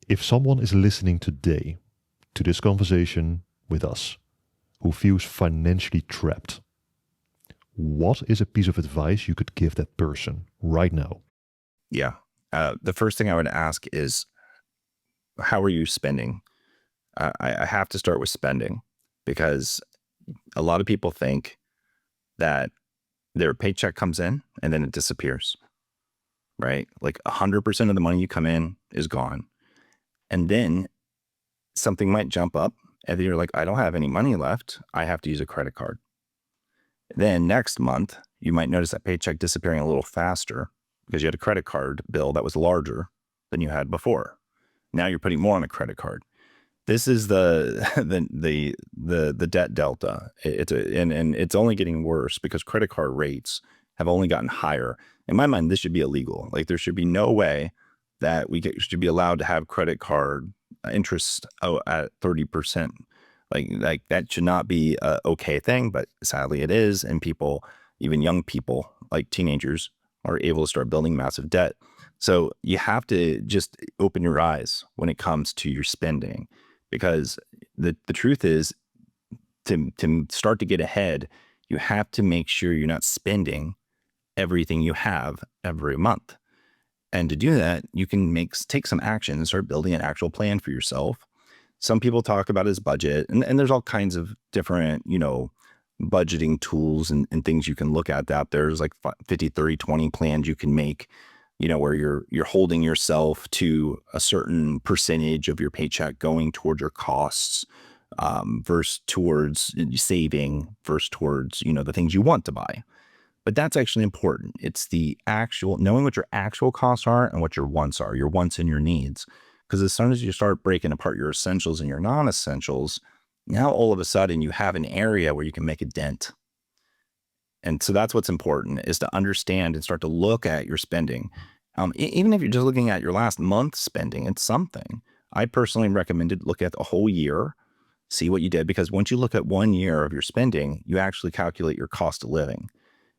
If someone is listening today to this conversation with us who feels financially trapped, what is a piece of advice you could give that person right now? Yeah. The first thing I would ask is, how are you spending? I have to start with spending, because a lot of people think that their paycheck comes in and then it disappears, right? Like 100% of the money you come in is gone. And then something might jump up and then you're like, I don't have any money left. I have to use a credit card. Then next month, you might notice that paycheck disappearing a little faster because you had a credit card bill that was larger than you had before. Now you're putting more on a credit card. This is the the debt delta. And it's only getting worse because credit card rates have only gotten higher. In my mind, this should be illegal. Like, there should be no way that should be allowed to have credit card interest at 30%. Like that should not be a okay thing, but sadly it is. And people, even young people, like teenagers, are able to start building massive debt. So you have to just open your eyes when it comes to your spending, because the truth is, to start to get ahead, you have to make sure you're not spending everything you have every month. And to do that, you can take some action and start building an actual plan for yourself. Some people talk about his budget, and there's all kinds of different, budgeting tools and things you can look at out there. There's like 50, 30, 20 plans you can make, where you're holding yourself to a certain percentage of your paycheck going towards your costs, versus towards saving, versus towards, the things you want to buy. But that's actually important. It's the actual knowing what your actual costs are and what your wants are, your wants and your needs. Because as soon as you start breaking apart your essentials and your non-essentials, now all of a sudden you have an area where you can make a dent. And so that's what's important, is to understand and start to look at your spending. Even if you're just looking at your last month's spending, it's something. I personally recommended look at the whole year, see what you did, because once you look at 1 year of your spending, you actually calculate your cost of living.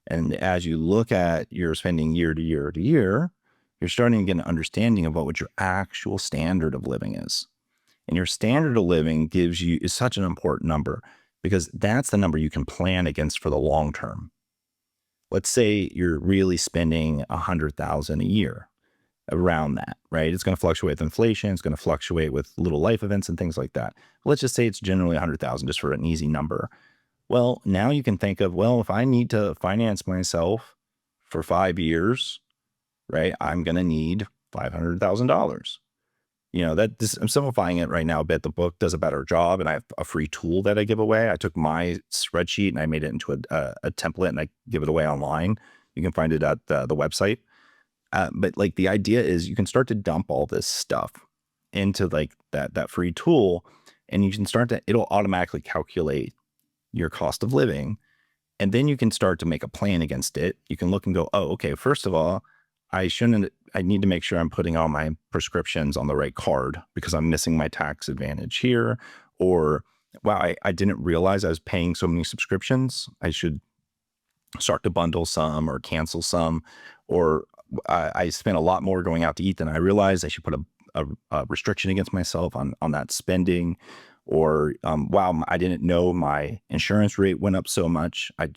And as you look at your spending year to year to year, you're starting to get an understanding of what your actual standard of living is. And your standard of living is such an important number, because that's the number you can plan against for the long term. Let's say you're really spending $100,000 a year, around that, right? It's going to fluctuate with inflation. It's going to fluctuate with little life events and things like that. Let's just say it's generally 100,000, just for an easy number. Well, now you can think of, well, if I need to finance myself for 5 years, right, I'm going to need $500,000. I'm simplifying it right now a bit. The book does a better job, and I have a free tool that I give away. I took my spreadsheet and I made it into a template, and I give it away online. You can find it at the website. But like, the idea is you can start to dump all this stuff into like that free tool, and you can it'll automatically calculate your cost of living. And then you can start to make a plan against it. You can look and go, oh, okay, first of all, I need to make sure I'm putting all my prescriptions on the right card, because I'm missing my tax advantage here. Or, wow, I didn't realize I was paying so many subscriptions. I should start to bundle some or cancel some. Or I spent a lot more going out to eat than I realized. I should put a restriction against myself on that spending. Or, wow, I didn't know my insurance rate went up so much. I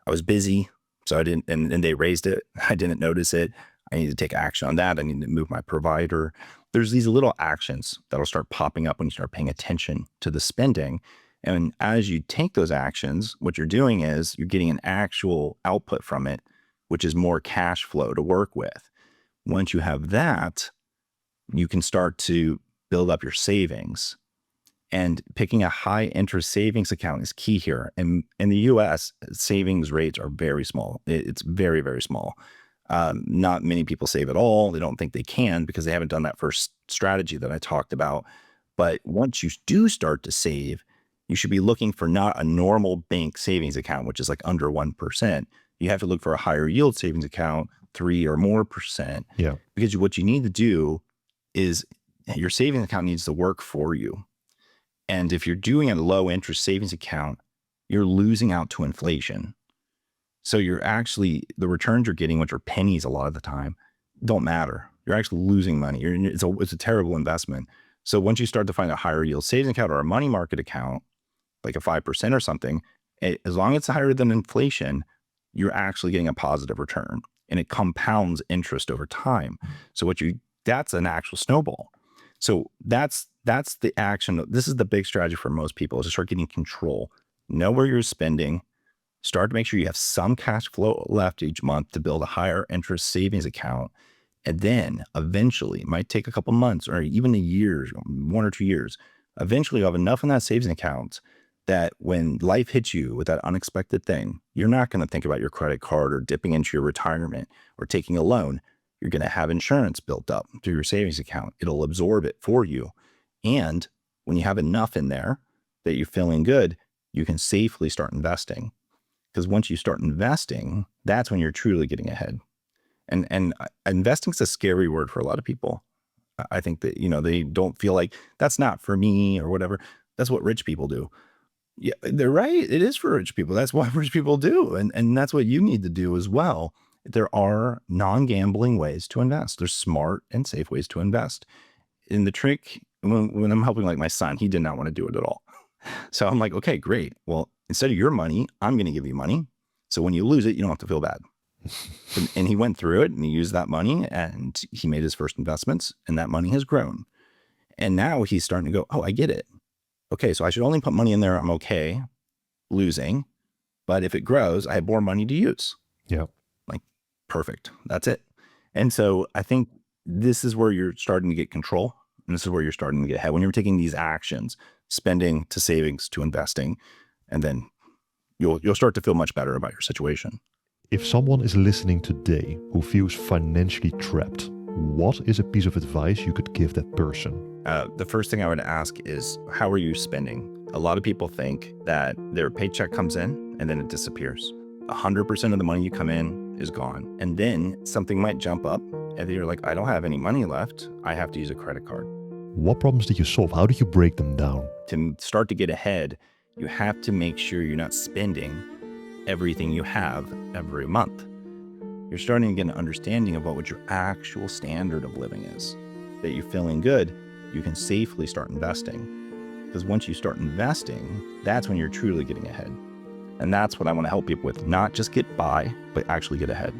was busy, so I didn't, and they raised it. I didn't notice it. I need to take action on that. I need to move my provider. There's these little actions that'll start popping up when you start paying attention to the spending. And as you take those actions, what you're doing is you're getting an actual output from it, which is more cash flow to work with. Once you have that, you can start to build up your savings. And picking a high interest savings account is key here. And in the US, savings rates are very small. It's very, very small. Not many people save at all. They don't think they can because they haven't done that first strategy that I talked about. But once you do start to save, you should be looking for not a normal bank savings account, which is like under 1%. You have to look for a higher yield savings account, 3 or more percent. Yeah. Because what you need to do is your savings account needs to work for you. And if you're doing a low interest savings account, you're losing out to inflation. So the returns you're getting, which are pennies a lot of the time, don't matter. you're actually losing money. It's a terrible investment. So once you start to find a higher yield savings account or a money market account, like a 5% or something, as long as it's higher than inflation, you're actually getting a positive return, and it compounds interest over time. So that's an actual snowball. So that's the action. This is the big strategy for most people, is to start getting control. Know where you're spending. Start to make sure you have some cash flow left each month to build a higher interest savings account. And then eventually, it might take a couple months or even a year, 1 or 2 years. Eventually, you'll have enough in that savings account that when life hits you with that unexpected thing, you're not going to think about your credit card or dipping into your retirement or taking a loan. You're going to have insurance built up through your savings account. It'll absorb it for you. And when you have enough in there that you're feeling good, you can safely start investing. Because once you start investing, that's when you're truly getting ahead. And investing is a scary word for a lot of people. I think that, they don't feel like that's not for me or whatever. That's what rich people do. Yeah, they're right. It is for rich people. That's what rich people do. And that's what you need to do as well. There are non-gambling ways to invest. There's smart and safe ways to invest. And the trick, when I'm helping like my son, he did not want to do it at all. So I'm like, okay, great. Well, instead of your money, I'm going to give you money. So when you lose it, you don't have to feel bad. And he went through it and he used that money and he made his first investments, and that money has grown. And now he's starting to go, oh, I get it. Okay, so I should only put money in there I'm okay losing, but if it grows, I have more money to use. Yeah. Like, perfect. That's it. And so I think this is where you're starting to get control. And this is where you're starting to get ahead. When you're taking these actions, spending to savings to investing, and then you'll start to feel much better about your situation. If someone is listening today who feels financially trapped, what is a piece of advice you could give that person? The first thing I would ask is, how are you spending? A lot of people think that their paycheck comes in and then it disappears. 100% of the money you come in is gone. And then something might jump up and then you're like, I don't have any money left. I have to use a credit card. What problems did you solve? How did you break them down? To start to get ahead, you have to make sure you're not spending everything you have every month. You're starting to get an understanding of what your actual standard of living is. That you're feeling good, you can safely start investing. Because once you start investing, that's when you're truly getting ahead. And that's what I want to help people with. Not just get by, but actually get ahead.